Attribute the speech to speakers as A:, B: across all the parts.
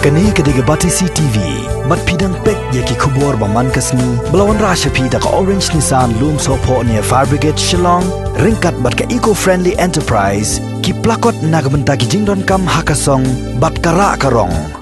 A: Kani kediga bati CTV, mat pidang pek yaki kubur baman kasni, belawan rasha pida ka Orange Nissan loom sopo near Fire Brigade Shillong, ringkat bat ka eco-friendly enterprise, ki plakot nagbenta ki jingdon kam hakasong, bat kara karong.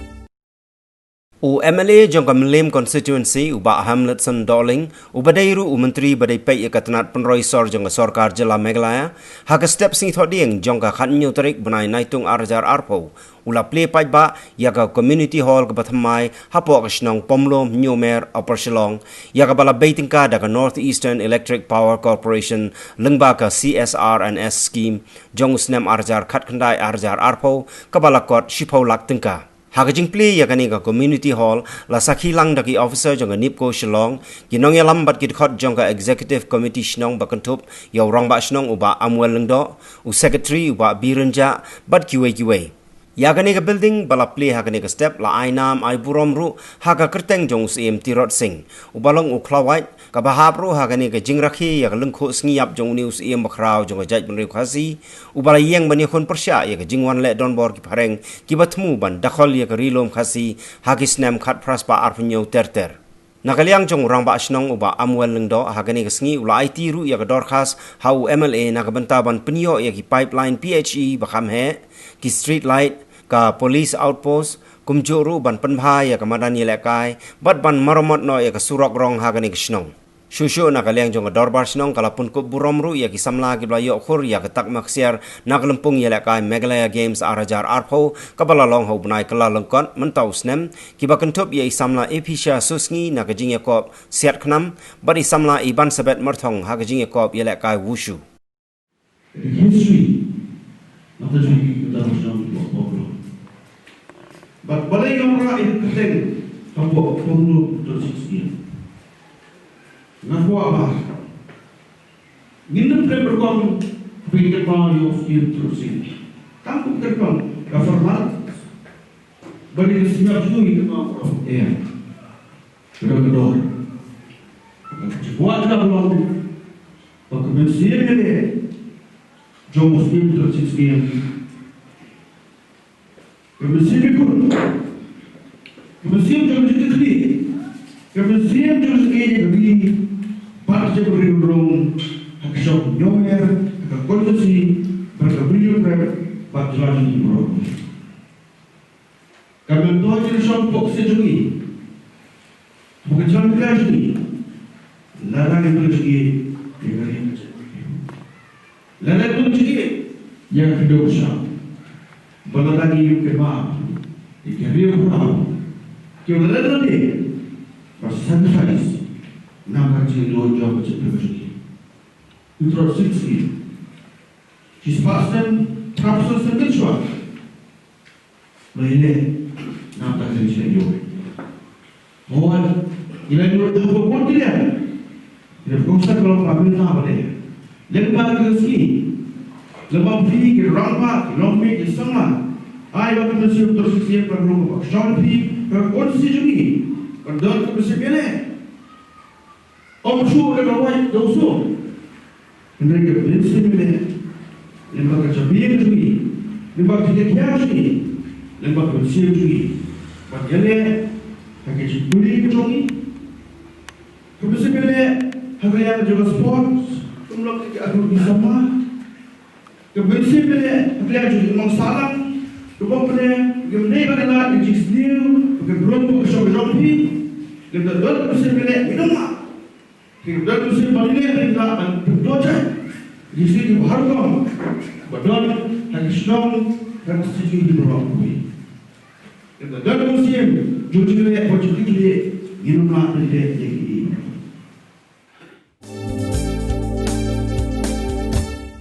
B: MLA jangka Mlim constituency uba Hamletson Darling ubadairu menteri badai pei ikatanat penroi sor jangka sorkar jela Meghalaya haka step sing thoding jangka khatnyu tarik benai naitung arjar arpo ula play pajba yaga community hall ke bathamai hapo kasnong pomlom nyomer upper Shillong yaga bala baitingka daga Northeastern Electric Power Corporation lengba ka CSR and S scheme jong snem arjar khat khandai arjar arpo kabala kot shipau lak tingka Hakajing play ya kani ka community hall la sakhi lang daki officer jong nipko Shillong ginong ya lambat kit khot jong ka executive committee shnong bakantup ya orang ba shnong uba Amwel lengdo u secretary uba Birenja bat kiwe ya kani ka building bala play ha kani ka step la ainam ai burom ru ha ka kerteng jong CM Tirot Singh ubalong u klawait ka bahap ru ha kani ka jingrakhi ya lengkho sngiap jong news CM bakrau jong jaj benri khasi ubala yang bani khon persya ya ka jingwan le don bor ki phareng ki batmu ban dakhol ya ka rilom khasi ha ki snam khat praspa arpnyo terter Nakaliang jong orang ba asnong uba Amwel lengdo ha kani ka sngi ula IT ru ya ka dorkhas ha u MLA na ka bentaban penyo ya ki pipeline PHE bakam he ki street light ka police outpost kumjuru ban penbha ya ka madani lekai bat ban maromot no ya ka surok rong ha kani kisnong shushu na kaliang jong dorbar snong kalapun ko buromru ya ki samla ki blayo khur ya ka tak maksiar na kalempung ya lekai Meghalaya Games arajar arpo kabala long ho bunai kala lengkot mentau snem ki bakentup ya isamla episha susngi na ka jingya kop siat khnam bat isamla iban sabet merthong ha ka jingya kop ya lekai wushu
C: history not the jing da jong but balai orang itu keteng kampung pemulu tersisih. Ngaku apa? Minum berkom pintar paling of you tersisih. Kampung terkam kafarmat. Bagi semua tu itu macam Berkedor. Buat dah belum. Pakai siapa ni? Jom muslim tersisih. Kemudian jom jadi kli, kemudian jom jadi kli, parti berundung, hakshop nyomer, hakkonsi, berkebriun parti lagi berundung. Kemudian tuan jadi shop box sejuni, bukan jalan kelas ni, larang itu lagi, larang itu lagi, yang kedua shop. Bala lagi yung kema, ikariyo kurang, kaya wala na mas sacrifice, naman siya doon job at sa privilege. Utro 60, she's passed them, professors and ritual. Mahine, naman siya yun. Mohon, ilan yung dupapon kaya, pinapagkusta kalau pamilya na ba niya. Lagpag yung ski, Lemah pi ke rampa, lombe ke sama. Ai waktu masih terus siap perlu. Short pi, kondisi juga. Kendor ke masih kene. Om shu le bawai dosu. Mereka bensin ni. Lemah ke cabian juga. Lemah ke kias ni. Lemah ke siap juga. Bagainya, hanya cipuli ke jongi. Kemudian kene, hanya juga sports. Kemudian ke aduh di sama. Kemudian beliau juga mengsalam, kemudian beliau adalah injis new, kemudian shop-shopi, kemudian beliau minum, kemudian beliau adalah berdoa, di sini berharga, berdoa, hanya senang, dan setuju di bawah bumi. Kemudian juga beliau minum lagi.